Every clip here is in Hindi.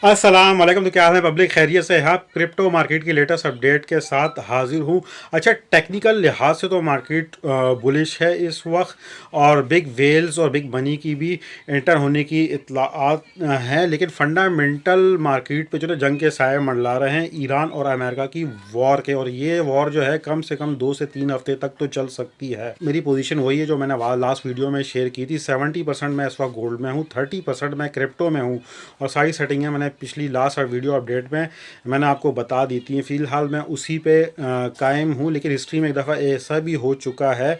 अस्सलाम वालेकुम। तो क्या हाल है पब्लिक, खैरियत से है? आप क्रिप्टो मार्केट की लेटेस्ट अपडेट के साथ हाजिर हूँ। अच्छा, टेक्निकल लिहाज से तो मार्केट बुलिश है इस वक्त, और बिग वेल्स और बिग मनी की भी एंटर होने की इत्तलाआत हैं, लेकिन फंडामेंटल मार्केट पे जो है जंग के साए मंडला रहे हैं ईरान और अमेरिका की वॉर के। और ये वॉर जो है कम से कम 2 से 3 हफ्ते तक तो चल सकती है। मेरी पोजीशन वही है जो मैंने लास्ट वीडियो में शेयर की थी। 70% मैं इस वक्त गोल्ड में हूँ, 30% मैं क्रिप्टो में हूँ, और सारी सेटिंगें मैंने पिछली लास्ट वीडियो अपडेट में मैंने आपको बता दी थी। फ़िलहाल मैं उसी पे कायम हूँ, लेकिन हिस्ट्री में एक दफ़ा ऐसा भी हो चुका है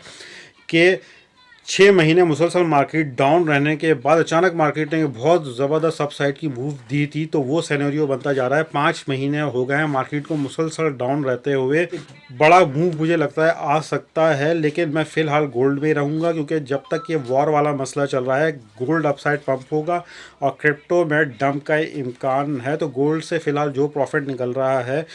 कि 6 महीने मुसलसल मार्केट डाउन रहने के बाद अचानक मार्केट ने बहुत ज़बरदस्त अपसाइड की मूव दी थी। तो वो सिनेरियो बनता जा रहा है। 5 महीने हो गए हैं मार्केट को मुसलसल डाउन रहते हुए। बड़ा मूव मुझे लगता है आ सकता है, लेकिन मैं फ़िलहाल गोल्ड में रहूँगा, क्योंकि जब तक ये वॉर वाला मसला चल रहा है गोल्ड अपसाइड पंप होगा और क्रिप्टो में डंप का इम्कान है। तो गोल्ड से फ़िलहाल जो प्रॉफिट निकल रहा है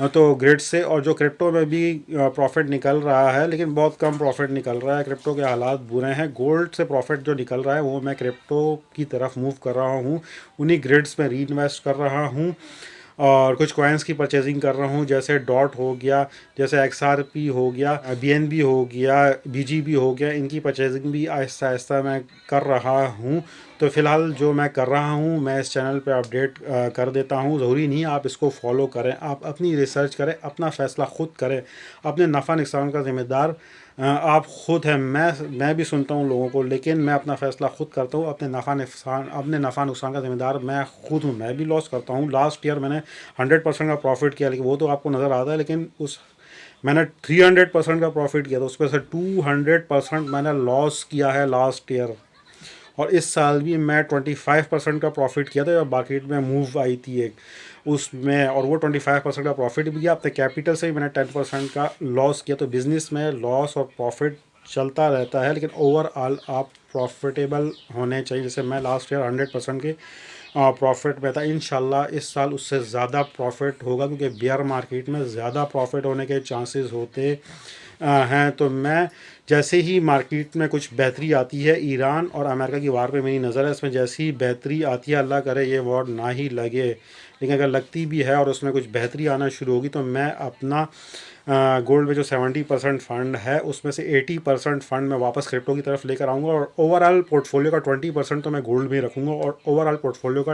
तो ग्रिड से, और जो क्रिप्टो में भी प्रॉफिट निकल रहा है, लेकिन बहुत कम प्रॉफिट निकल रहा है। क्रिप्टो के हालात बुरे हैं। गोल्ड से प्रॉफिट जो निकल रहा है वो मैं क्रिप्टो की तरफ मूव कर रहा हूँ, उन्हीं ग्रिड्स में री इन्वेस्ट कर रहा हूँ, और कुछ कॉइन्स की परचेजिंग कर रहा हूँ, जैसे डॉट हो गया, जैसे XRP हो गया, BNB हो गया, BGB हो गया। इनकी परचेजिंग भी आहिस्ता आहिस्ता मैं कर रहा हूँ। तो फ़िलहाल जो मैं कर रहा हूँ मैं इस चैनल पे अपडेट कर देता हूँ। ज़रूरी नहीं आप इसको फॉलो करें, आप अपनी रिसर्च करें, अपना फ़ैसला ख़ुद करें। अपने नफ़ा नुकसान का ज़िम्मेदार आप ख़ुद हैं। मैं भी सुनता हूँ लोगों को, लेकिन मैं अपना फ़ैसला ख़ुद करता हूँ। अपने नफ़ा नुकसान का ज़िम्मेदार मैं ख़ुद हूँ। मैं भी लॉस करता हूँ। लास्ट ईयर मैंने 100% का प्रॉफिट किया, लेकिन वो तो आपको नज़र आता है, लेकिन उस मैंने 300% का प्रॉफिट किया, तो उसमें से 200% मैंने लॉस किया है लास्ट ईयर। और इस साल भी मैं 25% का प्रॉफिट किया था जब मार्केट में मूव आई थी एक उसमें, और वो 25% का प्रॉफिट भी किया। अपने कैपिटल से ही मैंने 10% का लॉस किया। तो बिज़नेस में लॉस और प्रॉफिट चलता रहता है, लेकिन ओवरऑल आप प्रॉफिटेबल होने चाहिए। जैसे मैं लास्ट ईयर 100% के प्रॉफिट में था। इंशाल्लाह इस साल उससे ज़्यादा प्रॉफिट होगा, क्योंकि बेयर मार्केट में ज़्यादा प्रॉफिट होने के चांसेस होते हैं। तो मैं जैसे ही मार्केट में कुछ बेहतरी आती है, ईरान और अमेरिका की वार पे मेरी नज़र है, इसमें जैसी ही बेहतरी आती है, अल्लाह करे ये वॉर ना ही लगे, लेकिन अगर लगती भी है और उसमें कुछ बेहतरी आना शुरू होगी, तो मैं अपना गोल्ड में जो 70% फ़ंड है उसमें से 80% फ़ंड मैं वापस क्रिप्टो की तरफ लेकर आऊँगा, और ओवरऑल पोर्टफोलियो का 20% तो मैं गोल्ड में रखूँगा, और ओवरऑल पोर्टफोलियो का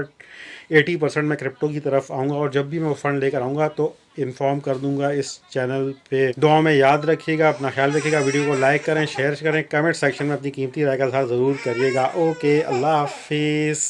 80% मैं क्रिप्टो की तरफ आऊँगा। और जब भी मैं वो फ़ंड लेकर आऊँगा तो इन्फॉर्म कर दूंगा इस चैनल पे। दुआ में याद रखिएगा, अपना ख्याल रखिएगा। वीडियो को लाइक करें, शेयर करें, कमेंट सेक्शन में अपनी कीमती राय का इज़हार ज़रूर करिएगा। ओके, अल्लाह हाफिज़।